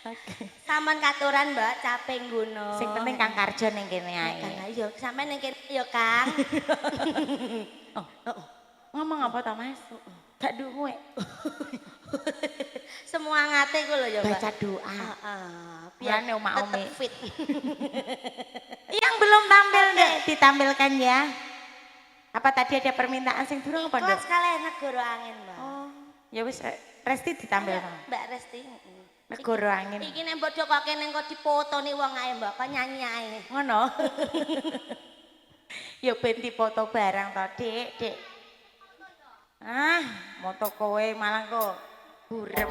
Oke. Sampun katuran Mbak caping gunung. Sing penting Kang Karjo ning kene ae. Kang ayo sampean ning kene ya Kang. Oh, ngomong apa to Mas? Gak duwe. Semua ngate ku lho ya Mbak. Baca doa. Heeh. Biar Biar Oma tetep Umi. fit. Yang belum tampil Oke. Dek, ditampilkan ya. Apa tadi ada permintaan sing durung apa Nduk? Kelas kalih negara angin Mbak. Oh, ya wis Resti ditampilkan. Ayo, Mbak Resti. Negara angin. Iki nek mbok kok kene kok dipotoni wong ae Mbak, kok nyanyi ae. Ngono. Ya ben dipoto barang to, Dik, Dik. Ah, moto kowe malah kok burem.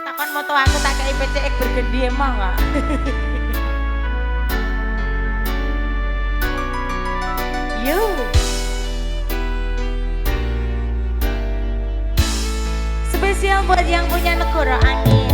Takon moto aku tak kei PCX bergendi emang enggak? Yo. Spesial buat yang punya negara angin.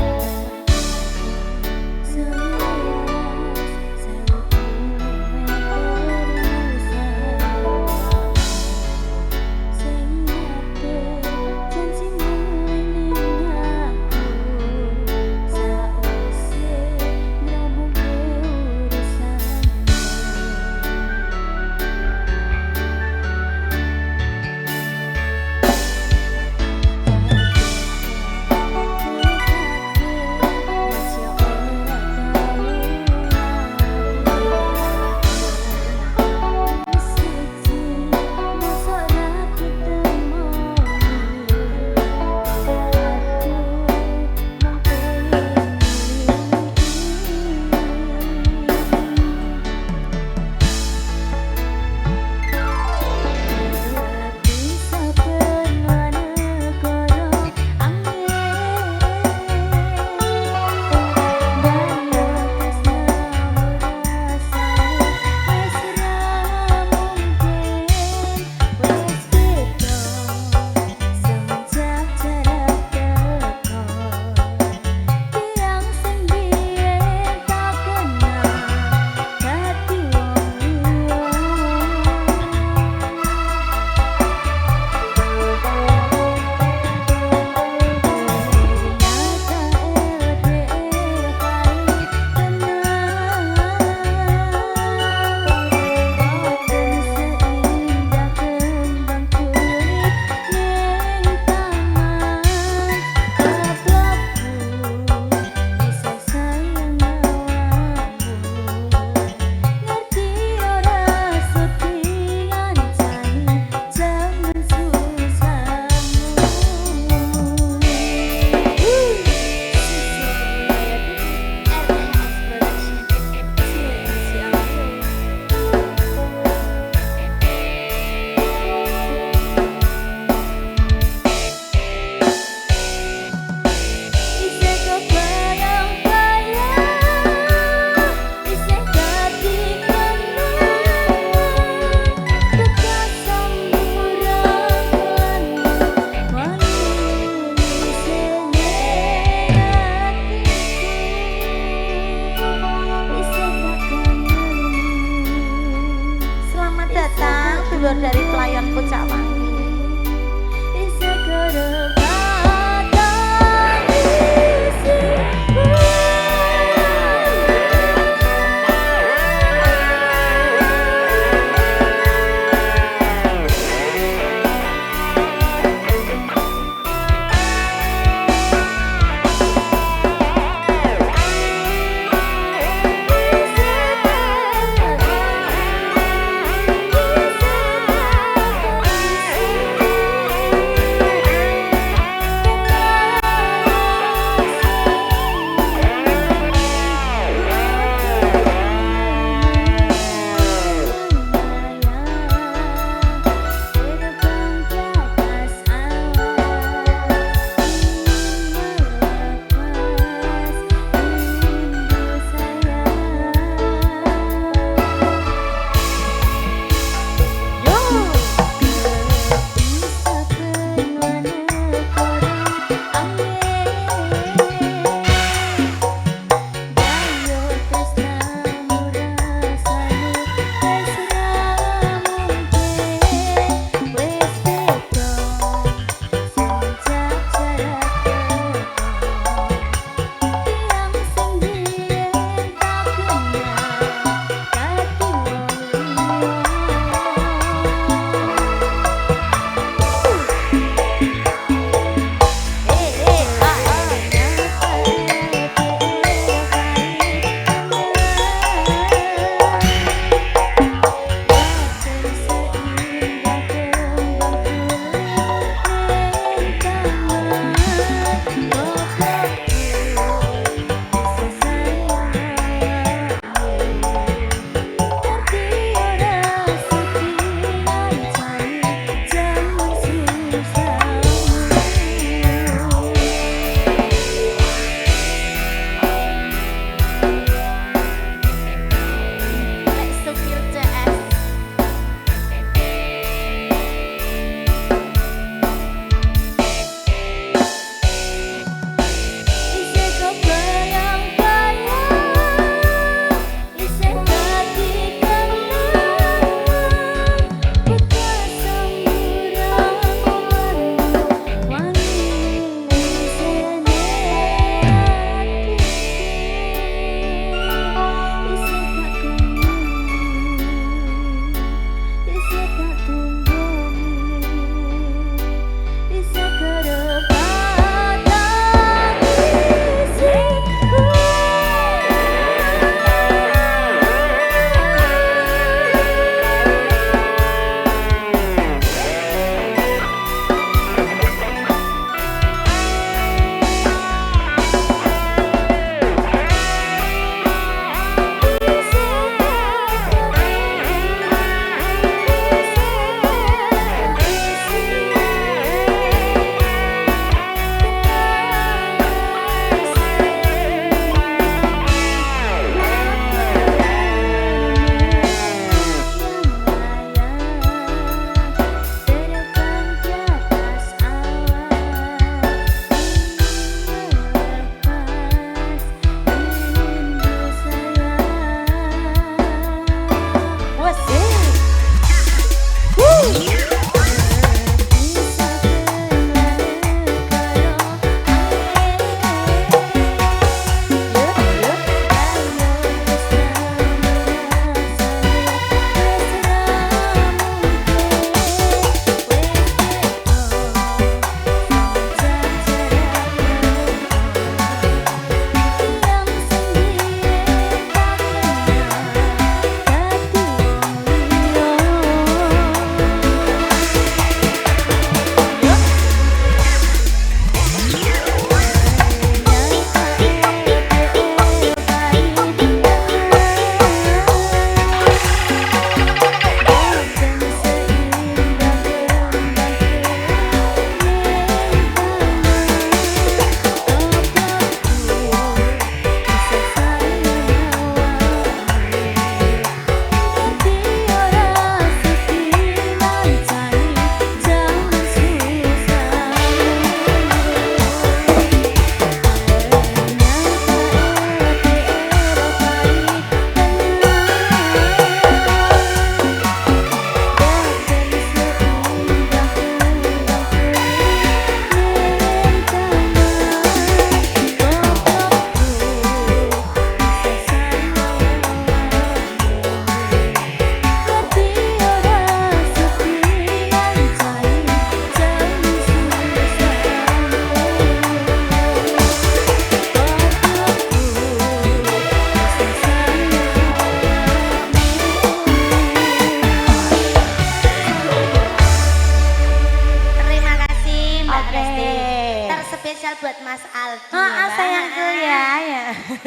Mas Aldi. Oh, Mbak. sayangku ya.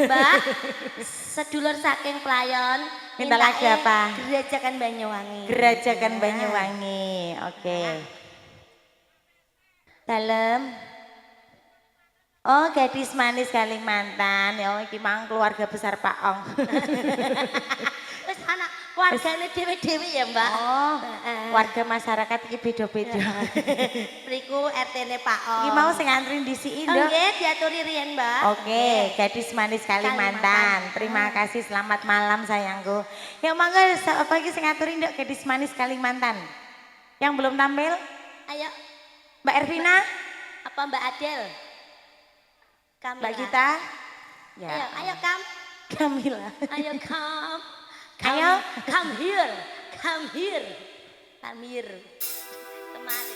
Mbak, sedulur saking Playon. Minta lagu apa? Gerajakan Banyuwangi. Gerajakan Banyuwangi. Oke. Dalem. Oh, gadis manis Kalimantan. Ya, iki mang keluarga besar Pak Ong. Wis anak keluargane dhewe-dhewe ya, Mbak. Oh, warga masyarakat iki beda-beda. Mriku RT-ne Pak Ong. Iki mau sing antri ndisiki, Nduk. Nggih, diaturi riyen, Mbak. Oke, gadis manis Kalimantan. Terima kasih, selamat malam sayangku. Ya mangga apa iki sing ngaturi Nduk gadis manis Kalimantan? Yang belum tampil? Ayo, Mbak Ervina? apa Mbak Adel? Kamila. Mbak Gita? Ya. Ayo Kam. Kamila. Ayo Kam. Ayo. Come here. Come here. Come here. Kemari.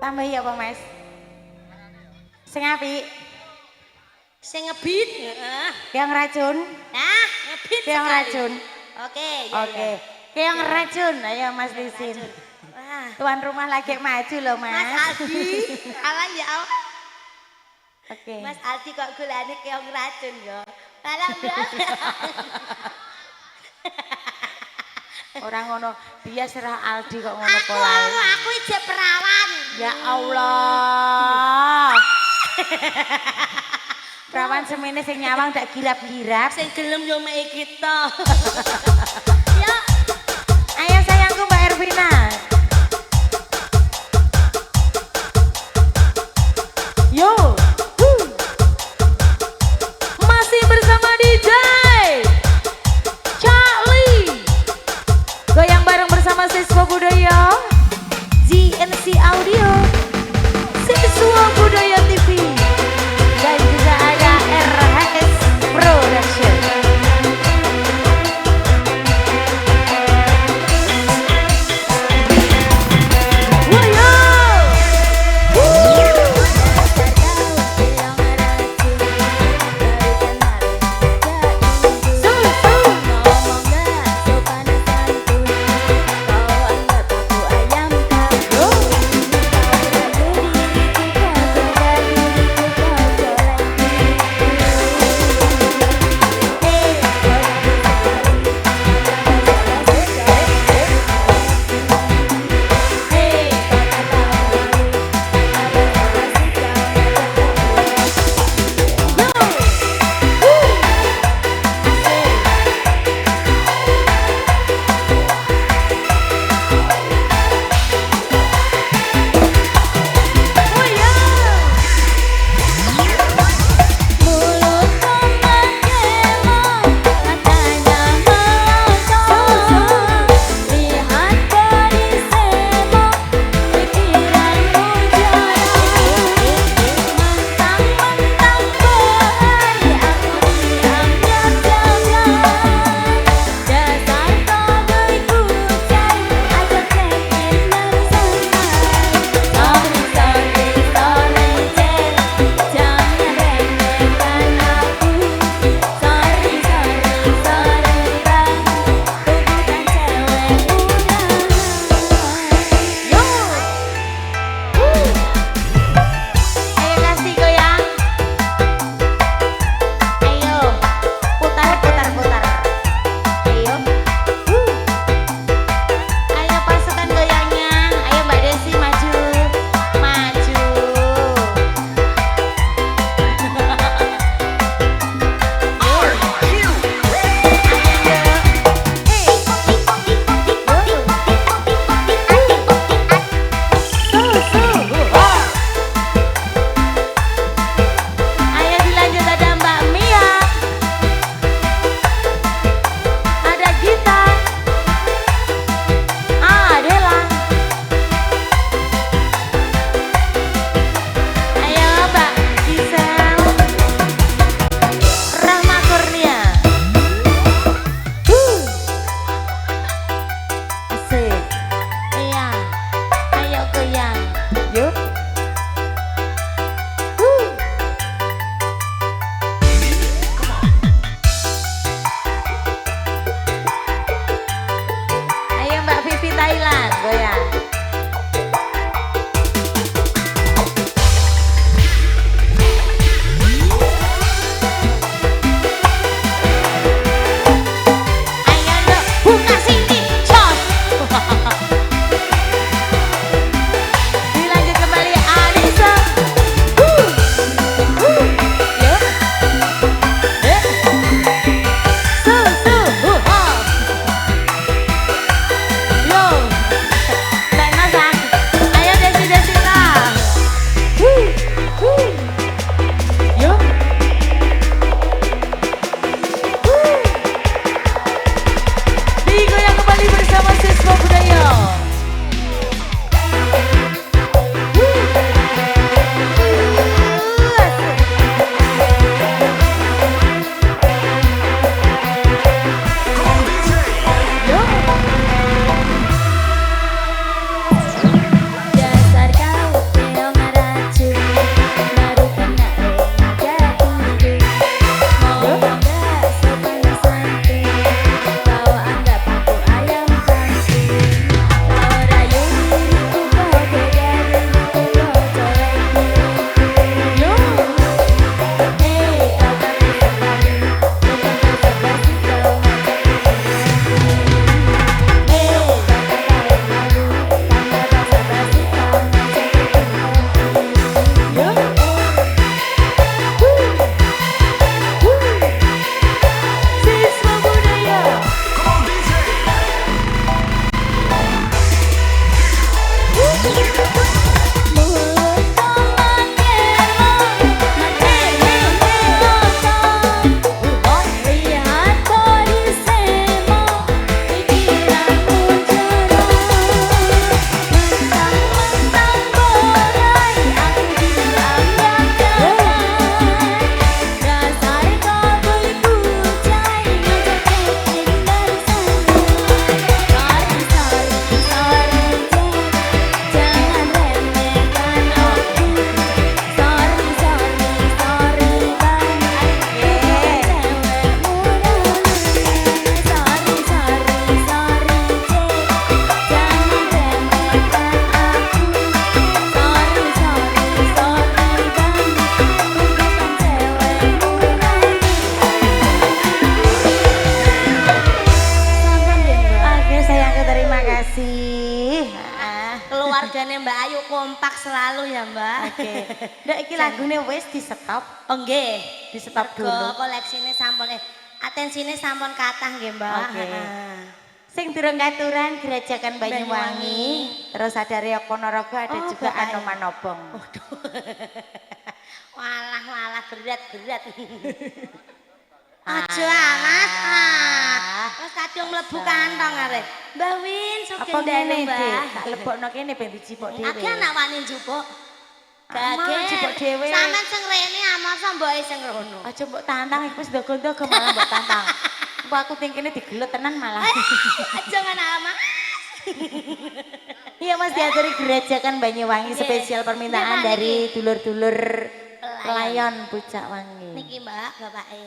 Tambah ya apa Mas? Sing apik. Sing ngebit. Heeh. Yang racun. Nah, ngebit Yang sekali. racun. Oke, ya, Oke. ya. Yang racun. Ayo Mas Lisin. Wah, Tuan rumah lagi maju loh Mas. Mas Aldi. Alah ya Allah. Oke. Mas Aldi kok gulane keong racun ya. Alhamdulillah. Orang ngono, dia serah Aldi kok ngono polae. Aku ije perawan. Ya Allah. Perawan semene sing nyawang tak girap-girap. Sing gelem yo mek kita. Ya, Ayo sayangku Mbak Ervina. Yo. Masih bersama DJ Charlie. Goyang bareng bersama Siswa Budaya GNC Audio, Siswa Budaya TV, dan juga ada RHS Production. Woyo! kasih. Keluarganya Mbak Ayu kompak selalu ya Mbak. Oke. Ndak iki lagune wis di stop. Oh nggih, Di stop Mergo dulu. koleksine sampun atensine sampun kathah nggih Mbak. Oke. Heeh. Sing durung katuran Gerajakan Banyuwangi, Banyuwangi. terus ada Riok Ponorogo, ada Oh, juga Bapak ya. Anomanobong. Walah berat. Ah. Aja amat. Wes kadung mlebu kantong arek. Mbah Win Apa sugeng ngene, dalu Dik? Mbah. Tak lebokno kene ben dijipuk dhewe. Aki anak wani njupuk. Amal njupuk dhewe. Sampeyan sing rene amasa mboke sing rono. Aja mbok tantang iku wis ndogo-ndogo malah mbok tantang. Mbok aku tingkene digelut tenan malah. Aja ngono amat. Iya Mas diaturi Gerajakan Banyuwangi Nggih. spesial permintaan Nggih, Pak, dari niki. dulur-dulur Layon Pucak Wangi. Niki Mbak, bapake.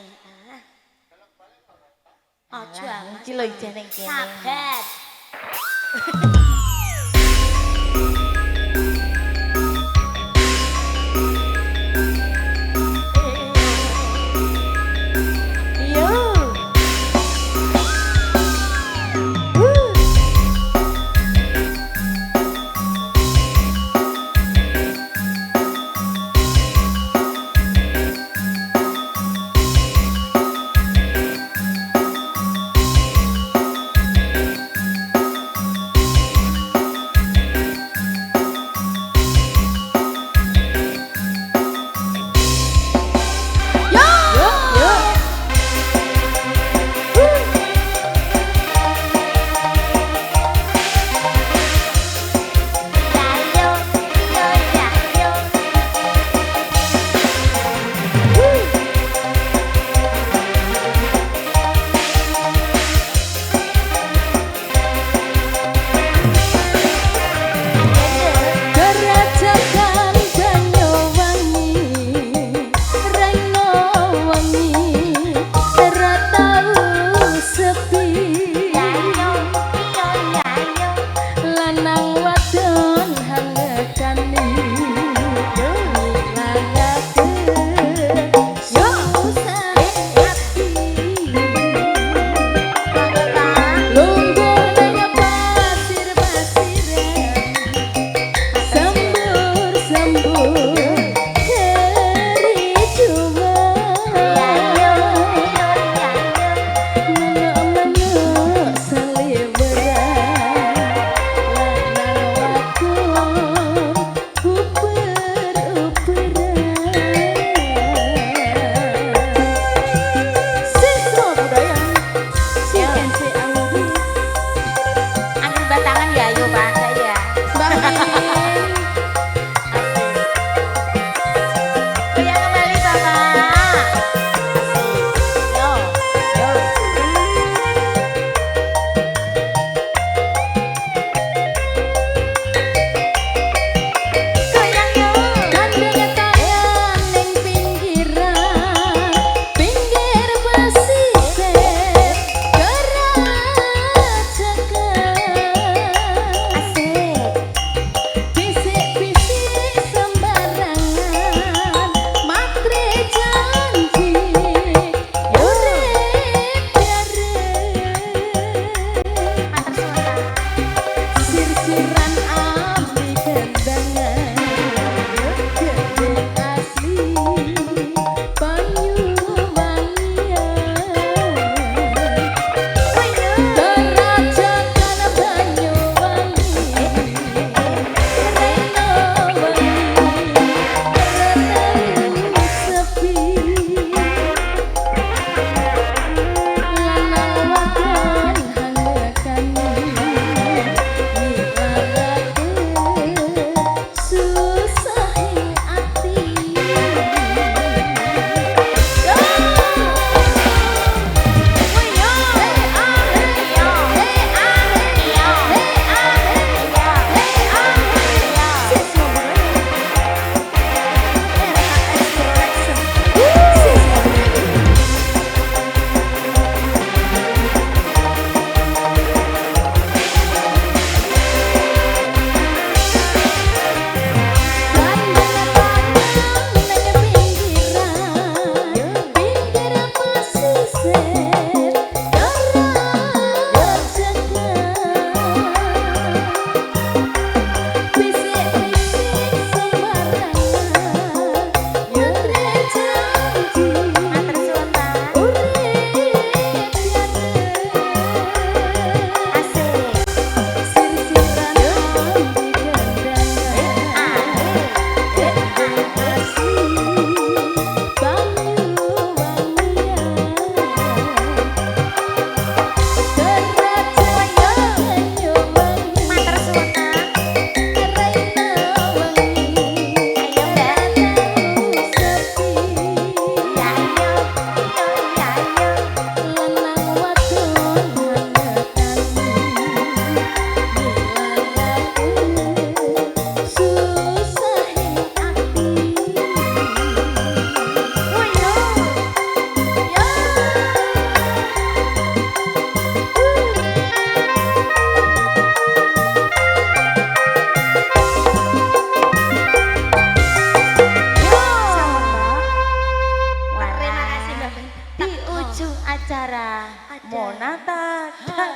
Aja amat. Iki lho ijane kene. Sabar. Yo.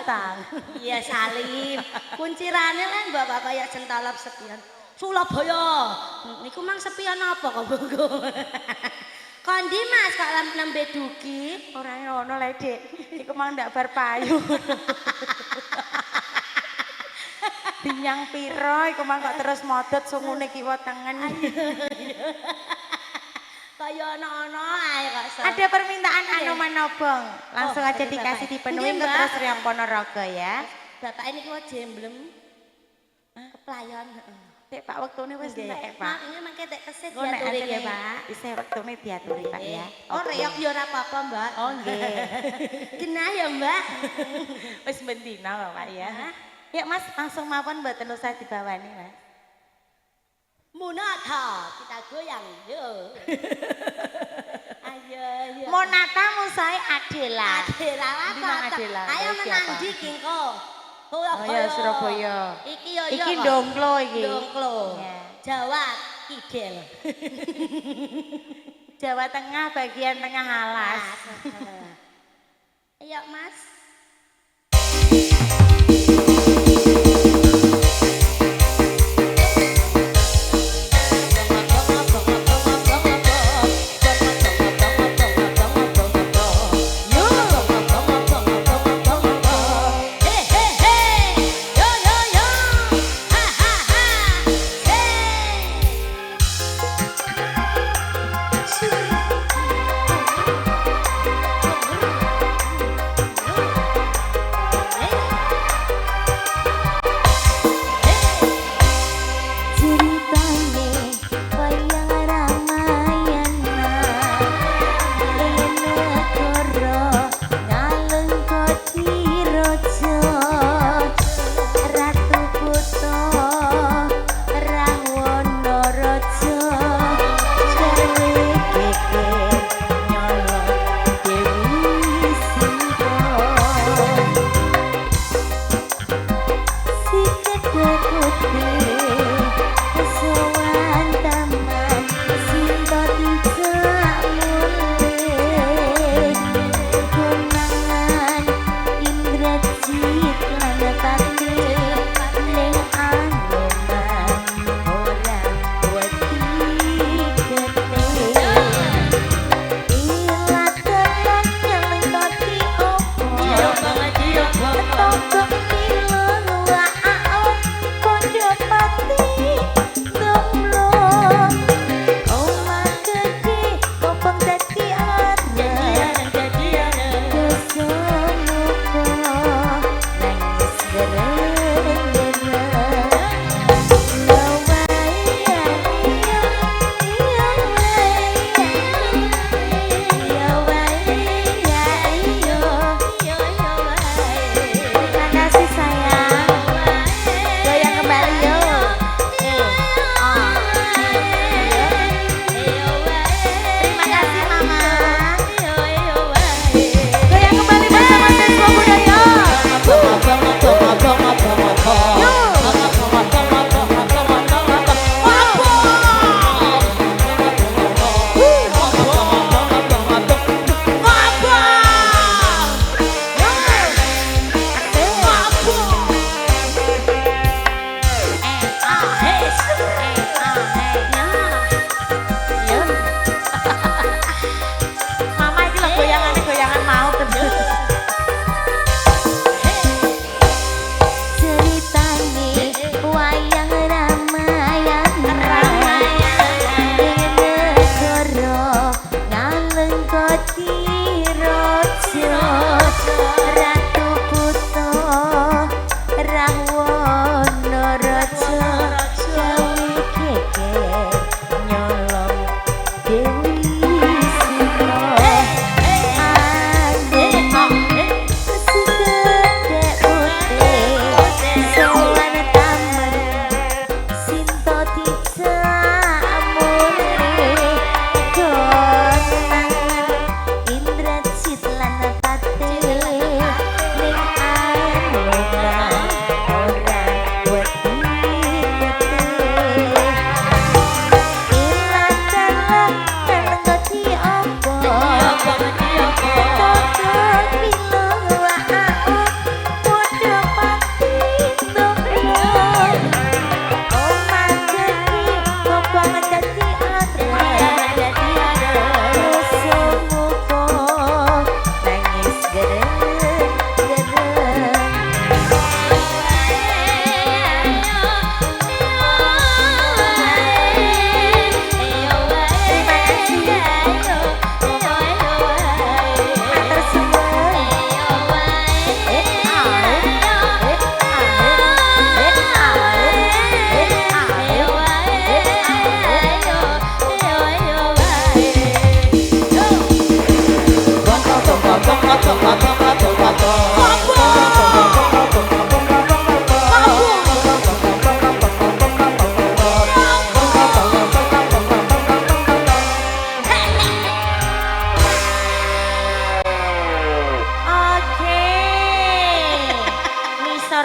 utang. Iya Salim. Kuncirane lah bapak kayak centalap sepion. Surabaya. Niku mang sepion apa kok Bonggo? Kondi Mas kok nembe dugi? Ora ono le, Dik. Iku mang ndak bar payu. Dinyang piro iku mang kok terus modot sungune kiwa tengen. Kaya ono-ono ae kok. Ada permintaan anu manobong. Langsung aja Bapak. dikasih dipenuhi Nggih, ke Mbak. terus Riang Ponorogo ya. Bapak ini kiwa jemblem. Keplayon, heeh. Dek Pak wektune wis entek, Pak. Mak ini mangke tek kesih Oh, nek diaturi atene ya, Pak. isih wektune diaturi, Pak ya. Oh, reok ya ora apa-apa, Mbak. Oh, nggih. Genah ya, Mbak. Wis bendina lho, Pak ya. Ya, Mas, langsung mawon mboten usah dibawani, Mas. Munata, kita goyang. Yo. Ayo, yo. Monata musae Adela. Adela Ndi Mang apa? Adela? Ayo Iki menang apa? di Kingko. Oh ya Surabaya. Iki yo yo. Iki kok. Dongklo iki. Dongklo. Iya. Jawa Kidel. Jawa Tengah bagian tengah alas. Ayo Mas.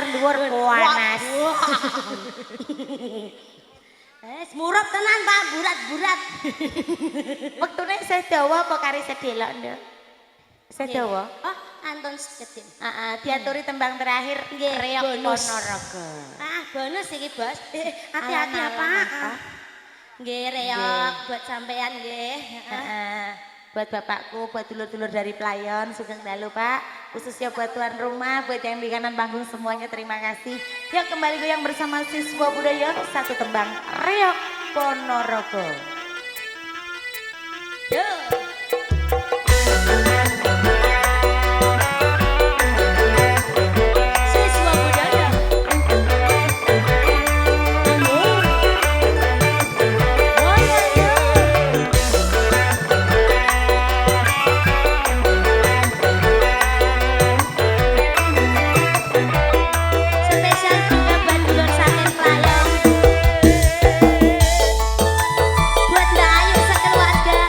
ngisor dhuwur panas. Murup tenan Pak, burat-burat. Wektune isih dawa apa kari sedelok, Nduk? Isih dawa? Oh, Anton sekedin. Heeh, diaturi tembang terakhir Nggih, Reok bonus. Ponorogo. Bonus iki, Bos. Hati-hati Alam, ya, alam, Pak. apa? Nggih, reok buat sampean nggih. Heeh. Buat bapakku, buat dulur-dulur dari Playon, sugeng dalu Pak. Khususnya buat tuan rumah, buat yang di kanan panggung semuanya terima kasih. Yang kembali goyang bersama siswa budaya satu tembang Reok Ponorogo. Yo. Siswa budaya. Spesial juga buat dulur saking Playon. Buat Mbak Ayu sekeluarga.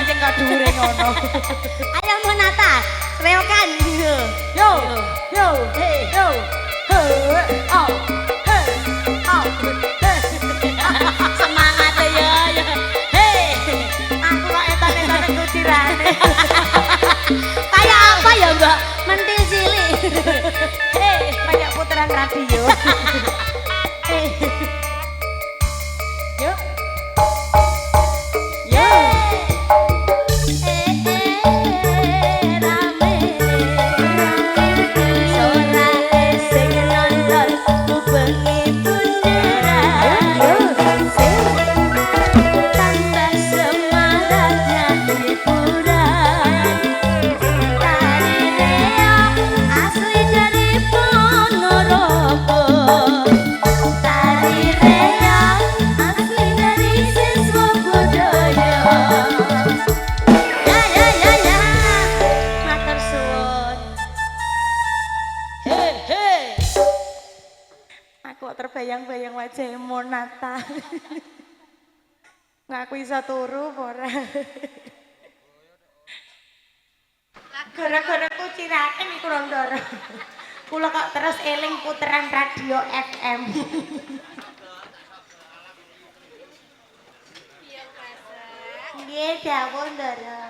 sing kok dhuwure ngono. Ayo Monata, rewokan. Yo, yo, hey, yo. He, oh, he, oh, he. Semangat ya. Hei, Aku kok etan-etanen kucirane. kayak apa ya Mbak? Mentil cilik. Hei, banyak putaran radio. Hei. Yuk. Yo. Aku kok terbayang-bayang wajah Monata. Ngaku iso turu apa ora? Gara-gara kucirake niku Rondoro. Kula kok terus eling puteran radio FM. Nggih, dawuh Ndara.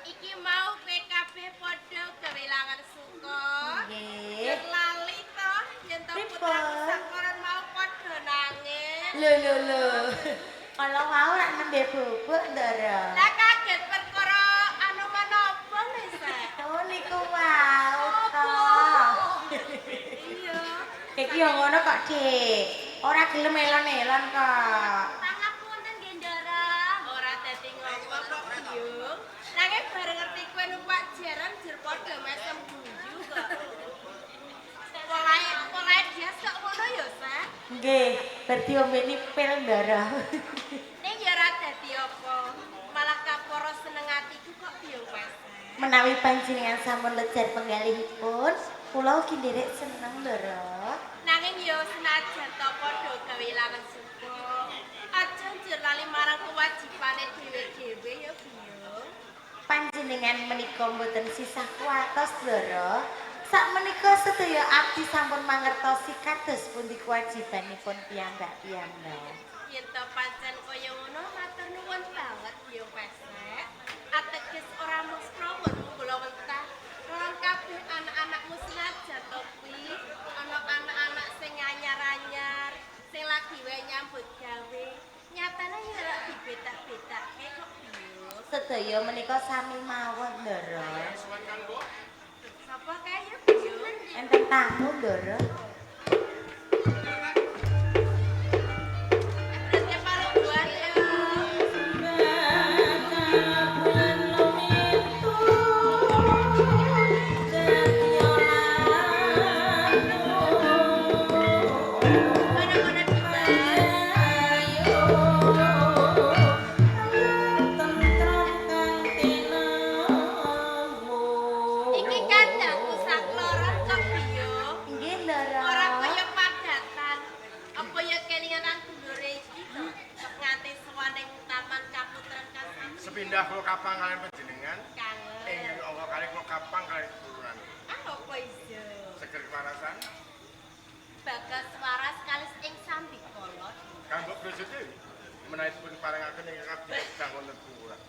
Iki mau PKB padha kewilangan suka. Nggih. Lali to yen to Pripun? putraku sakoran mau padha nangis. Lho. Kalau mau rak nembe bubuk Ndara. Lah kaget perkara anu menapa Nisa? Oh niku wau to. Iya. Iki yo ngono kok, Dik. Ora gelem elon-elon kok. Pangapunten nggih Ndara. Ora dadi ngopo kok Biung. Nanging bareng ngerti kowe numpak jaran jur padha mesem guyu kok. Polahe dia sok ngono ya, Sa? Nggih, berarti ombeni pil Ndara. Ning ya ora dadi apa. Malah kaporo seneng atiku kok Biung Pas. Menawi panjenengan sampun lejar penggalihipun, kula ugi nderek seneng Ndara. Nanging yo senajan to padha kewilangan suka. Aja njur lali marang kewajibane dhewe-dhewe ya Biung. Panjenengan menika mboten sisah kuatos Ndara. Sakmenika sedaya abdi sampun mangertosi kados pundi kewajibanipun piyambak-piyambak. Yen to pancen kaya ngono matur nuwun banget Biung Pesek. Ateges ora mesra pun kula wentah. Lan kabeh anak-anakmu senajan to kuwi ana anak-anak sing anyar-anyar, sing lagi wae nyambut gawe. Nyatane ya ora dibetak-betake kok Biung. Sedaya menika sami mawon Ndara. Sapa kae ya Biung? Enten tamu Ndara. Berarti palungguan ya. Mana-mana iki kandangku sak loron kok Biung. Nggih Ndara. Ora kaya padatan. Apa ya kelingan nang dulure iki to? Kok nganti sowaning taman kaputren kasih. Sepindah kula kapang kalian panjenengan ing Kangen. Allah kali kula kapang kalian turunan Ah apa iso? seger kepanasan Bagas waras kalis ing sambi kolot. kanggo bojo dewi menaipun paringaken ing abdi kang wonten kuburan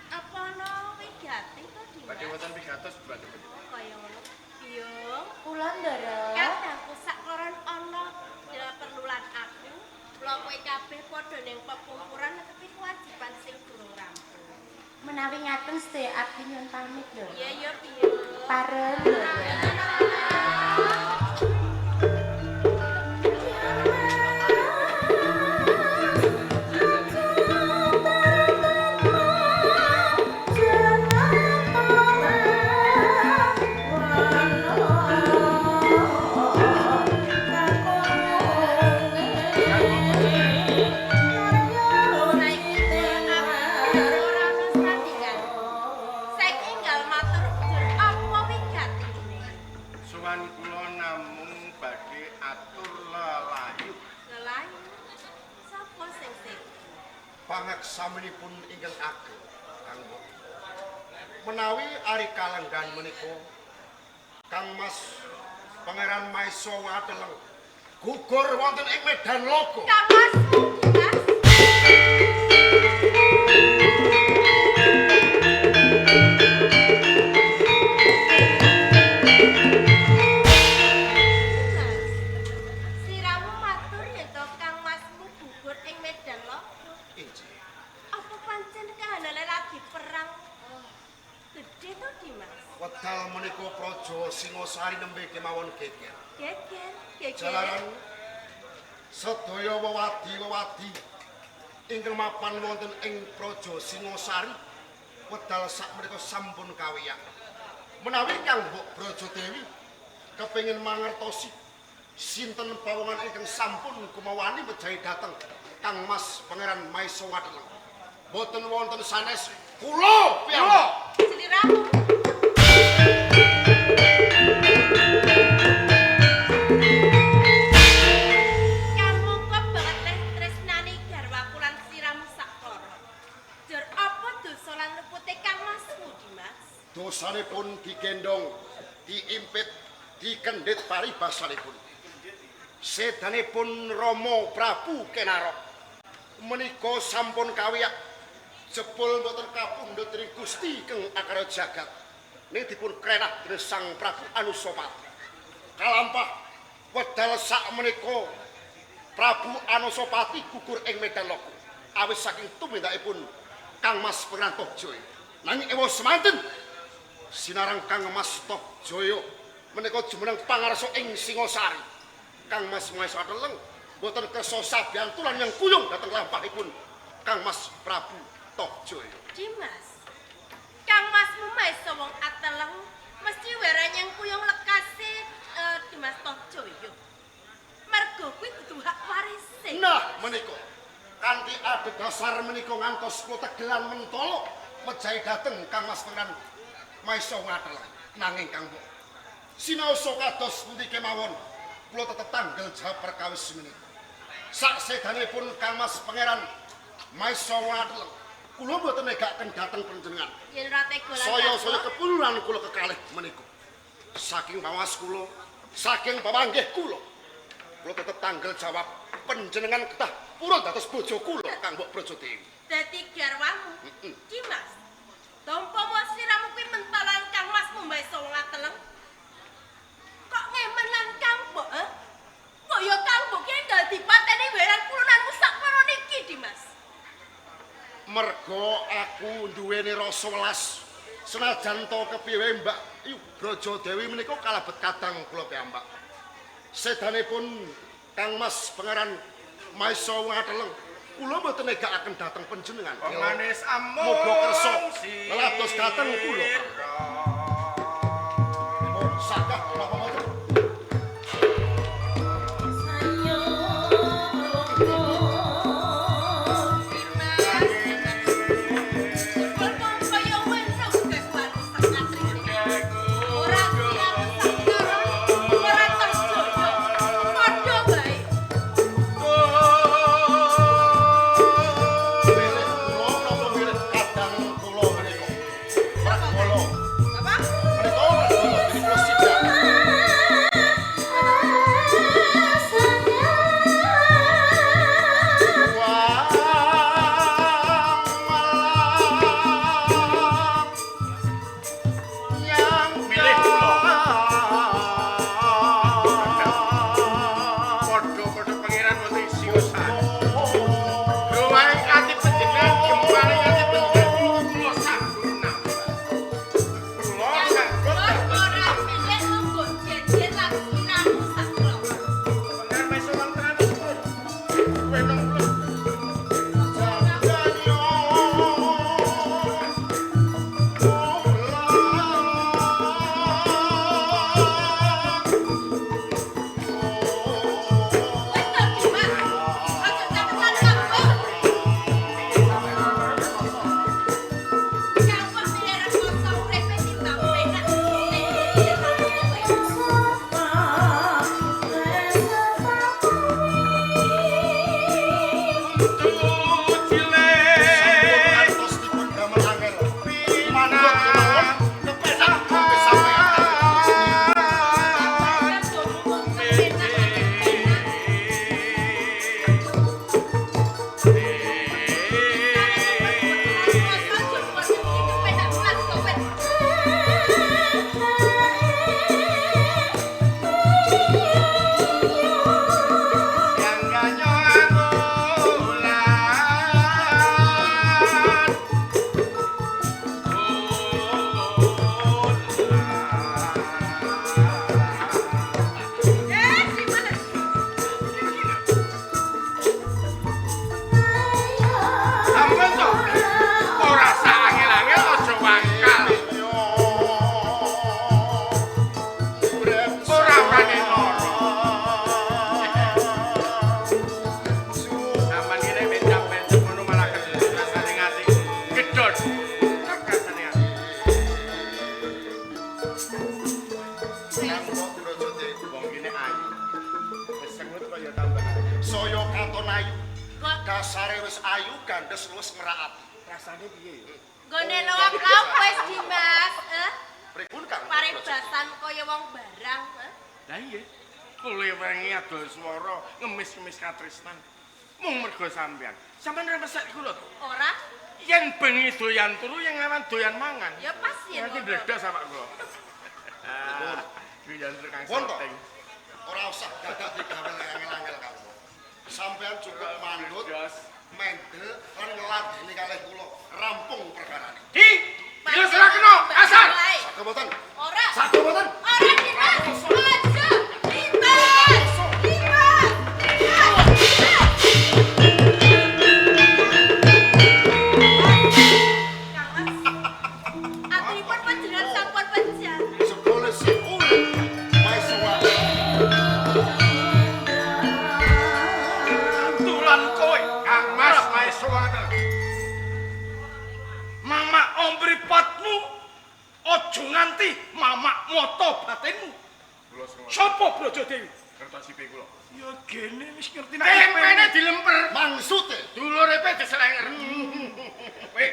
Apa ana wigati to badhe Dimas? wonten pigatos badhe panjenengan Kaya ngono. Biung. Kula Ndara. Kadangku sak loron ana ya perlulan aku. Kula kowe kabeh padha ning pepungkuran netepi kewajiban sing durung rampung. Menawi ngaten sedaya abdi nyuwun pamit Ndara. Iya ya Biung. Pareng Ndara. Saiki ora ana sandingan. Saiki enggal matur jur apa wigatine? suwan kula namung badhe atur lelayu Lelayu. Sapa sing sing? pangaksaminipun ingkang ageng kanggo menawi ari kalenggan menika Kang Mas Pangeran Maisa Wateleng gugur wonten ing Medan Logo. Kang Masmu, Dimas. Siramu matur yen to Kang Masmu gugur ing Medan Logo. Injih. Apa pancen kahanane lagi perang? Gede to, Dimas. Wedal menika Praja Singasari nembe kemawon geger. Geger, geger. Jalaran sedaya wewadi-wewadi ingkang mapan wonten ing Praja Singasari wedal sakmenika sampun kawiyak. Menawi Kang Mbok Brajadewi kepengin mangertosi sinten pawongan ingkang sampun kumawani mejahi dhateng Kang Mas Pangeran Maisa Wateleng. Boten wonten sanes kula piyambak. Sliramu. Kamu kok banget tresnani garwaku lan siramu sakloro. Jur apa dosa lan lupute Kang Masmu, Dimas? Dosanipun digendong, diimpit, dikendhit paribasanipun. Sedanipun Rama Prabu Kenarok menika sampun kawiyak jebul boten kapundhut dening Gusti Kang Akara Jagat ning dipun krenah dening Sang Prabu Anusapati. Kalampah wedal sak menika Prabu Anusapati gugur ing Medan Logo awis saking tumindakipun Kang Mas Pangeran Tohjaya. Nanging ewa semanten sinarang Kang Mas Tohjaya menika jumeneng pangarsa ing Singasari. Kang Mas Maisa Wateleng boten kersa sabiyantu lan yang kuyung dhateng lampahipun Kang Mas Prabu Tohjaya. Dimas. Kang Masmu Maisa wong ateleng mesti wera nyang kuyung lekase Dimas Tohjaya. Mergo kuwi dudu hak warise. Nah menika kanthi adhedhasar menika ngantos kula tegelan mentala mejahi dhateng Kang Mas Pangeran Maisa Wateleng. Nanging Kang Mbok sinaosa kados pundi kemawon kula tetep tanggel jawab perkawis menika. Saksedanipun Kang Mas Pangeran Maisa Wateleng kula mboten negakaken dhateng panjenengan. Yen ora tega lan Saya kepuluran kula kekalih menika. Saking pawas kula, saking pamanggih kula tetep tanggel jawab panjenengan kedah purun dados bojo kula Kang Mbok Brajadewi. dadi garwamu. Dimas. Umpama siramu kuwi mentalan Kang Masmu Maisa wong ateleng. Kok ngemen lan Kang Mbok, he? Kok ya Kang Mbok ki dadi pateni weran kulunanmu sakmono niki, Dimas. Mergo aku duweni rasa welas senajan to kepiye Mbak Yu Brajadewi menika kalebet kadang kula piyambak. Sedanipun Kang Mas Pangeran Maisa Wateleng kula mboten negakaken dhateng panjenengan. Manis amun. Muga kersa nglados dhateng kula. Dipun sagah napa mboten? Menika ayu gandes luwes ngeraati. Rasane piye ya? Nggone lawak lauk wis Dimas, Pripun Kang? paribasan kaya wong barang, Lah iya. Kule wengi adol swara ngemis-ngemis katresnan. Mung mergo sampean. Sampeyan ora mesek kula to. Ora? Yen bengi doyan turu yang awan doyan mangan. Ya pas yen. Nanti ngono. bledas sama kula. Ah, Wiyan tukang Pun to. syuting. Ora usah gagak digawe angel-angel kamu. Sampean cukup mandut, mendel lan ngeladeni kalih kula. Rampung perkarane. Di, jelas ora kena, asal. Saged mboten? Ora. Saged mboten? Ora Dimas. Aja. Dimas. Dimas. Aturipun panjenengan sampun penjang. Sebole si urip maisuwa. Tulan kowe, Kang Mas Maeswara. Mamak ombripatmu aja nganti mamak moto batinmu. Sopo Brojo Dewi? Kertosipe kula. Ya gene wis ngerti nek tempene dilemper. Maksude Dulurepe diselenger. Kowe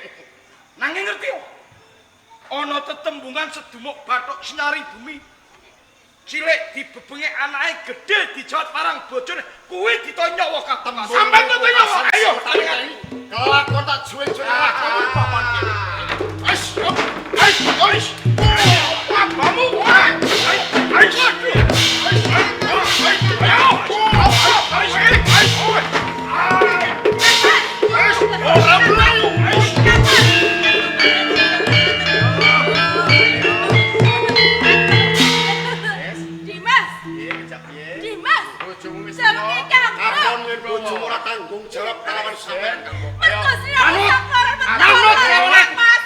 nanging ngerti kok. Ana tetembungan sedumuk bathuk sinari bumi. Cilik dibebenge anake gedhe dijawat parang bojone kuwi ditonyowo kabeh. Sampeyan ditonyowo. Ayo talingan. kelakon tak juwe-juwe lakon papan kene. Ayo. Apamu? Ora mlayu. Dimas. Dimas. Bojomu wis Jenenge Kang. Kapon yen bojomu ora tanggung jawab kelawan sampean. Mergo sira ora karo Manut ora Mas.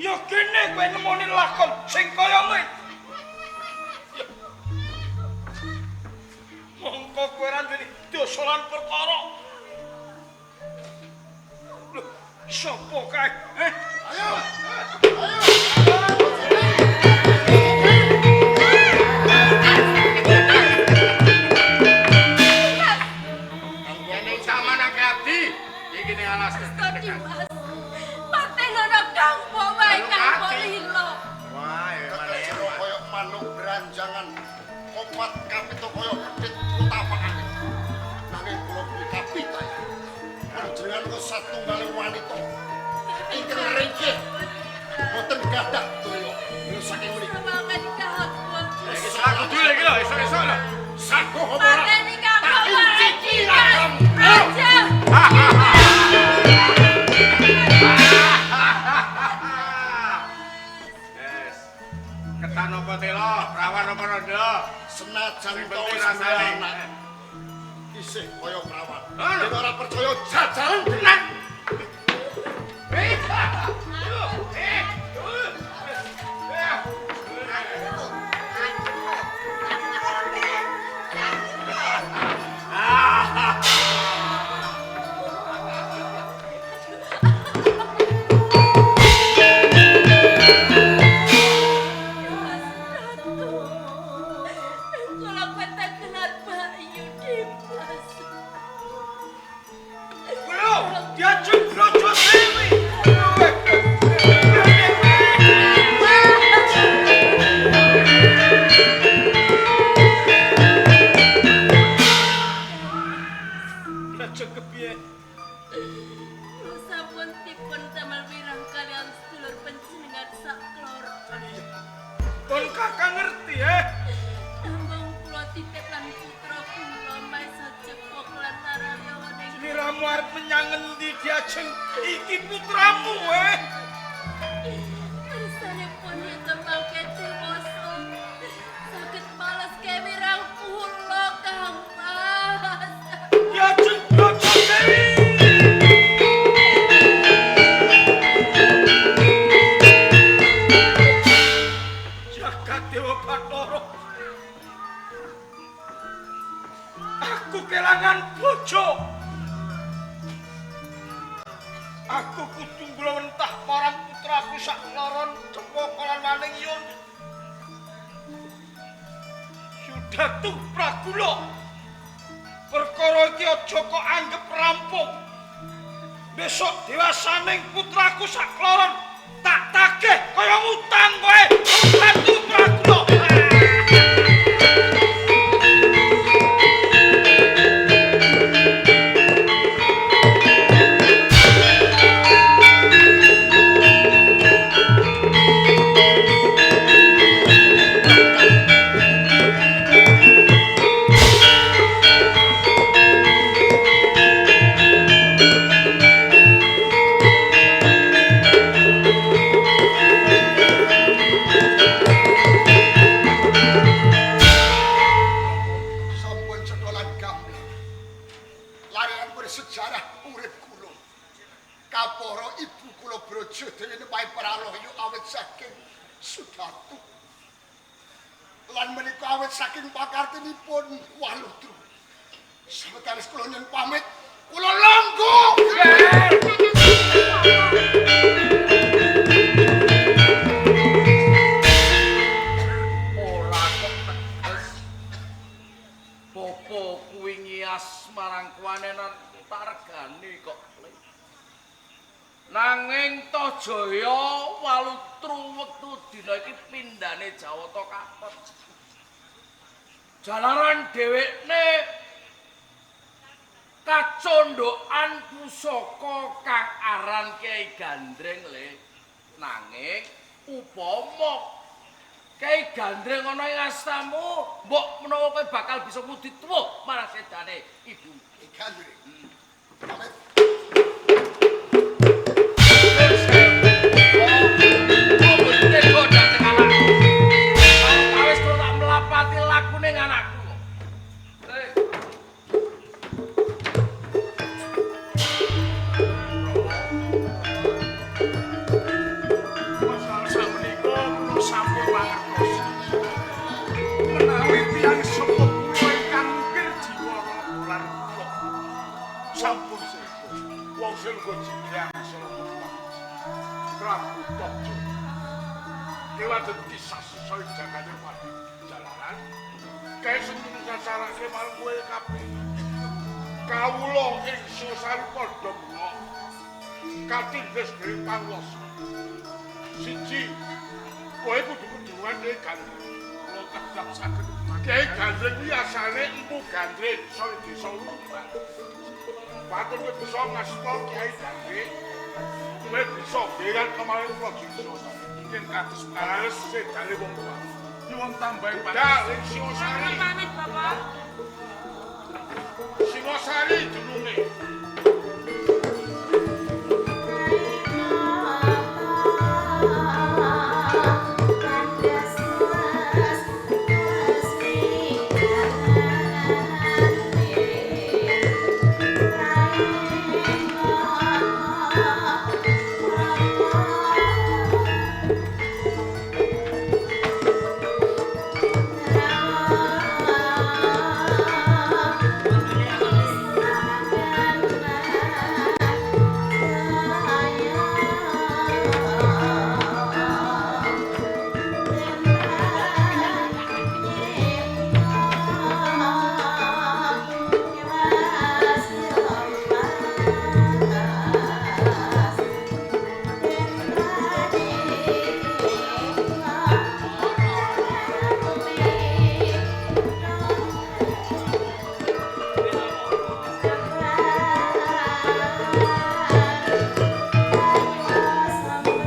Ya kene kowe nemoni lakon sing kaya kowe. Mongko kowe ra duweni dosa lan perkara. Lho, sapa kae? Ayo. Yen zaman akeh abdi, iki ning alas. Dimas. Paten ana Kangpo wae Kangpo lilo. Wah, ya Kecero kaya manuk beranjangan. Kopat kapito kaya pedhit utapakane. Nanging kula kuwi kapitayan. Panjenengan kok satunggaling wanita. Ingkang ringkih. Boten gadah donya. Lha saking mriki. Semangat Kangpo. iki sak kudu iki lho, esuk-esuk lho. Sago apa ora? Paten Kangpo Tak wae inciki Dimas. Kangpo. Aja. Yes. Ketan apa telo, prawan apa rondo? Senajan Sing to penting wis rasane. duwe anak. Isih kaya prawan. Ngono. Yen ora percaya jajaran tenan. lajeng kepiye? Sampun dipun damel wirang kalian sedulur panjenengan sakloro. Pun kakang ngerti Tambang kula titip lan putra kula maisa jepok lan narayane. Sliramu arep menyang endi diajeng iki putramu Pirsanipun yen mangke dewasa saged balas kewirang kula Kang Mas. Diajeng Brojo Dewi. Jagat Dewa Bathara. Aku kelangan bojo. Aku kudu nglawentah marang putraku sakloron Cempaka lan Maningyon. Sudatu Pragula. Perkara iki aja kok anggep rampung. Besok dewasaning putraku sakloron tak tagih kaya utang kowe. Sudatu Pragula. Sampun cekolan gamblang. Larian bersejarah urip kula. Kaporo ibu kula Brojo Dewi nepai praloyo awit saking Sudatu. Lan menika awit saking pakartinipun Waludru. Sawetawis kula nyuwun pamit, kula longgo. Ora kok teges. Popo kuwi ngias marang kuwanenan tak regani kok. Nanging Tajaya Walutru wektu dina iki pindhane Jawata kapet. Jalaran dhewekne kacondhokan pusaka kang aran Kyai Gandreng le. Nanging upama Kyai Gandreng ana ing astamu, mbok menawa kowe bakal bisa mudi tuwuh marang sedane ibu. Gandreng. Pamit. Sampun sepuh, wong selgo jibrang selgo Prabu Tokjo. Dewa dadi sasoi jagane padha jalaran. Kae seneng sasarake marang kowe kabeh. Kawula ing sosari padha bunga. Katindes dening panguwasa. Siji, kowe kudu kedungan Kyai Gandreng. Kula kedap saged. Kyai Gandreng iki asale Empu Gandreng saka desa Lumban. Patut kowe bisa ngasta Kyai Gandreng. Kowe bisa beran kemarin kula desa. Ingin kados kados sedale wong tuwa. Nyuwun tambahi panjenengan. Ing Singosari. Pamit Bapak.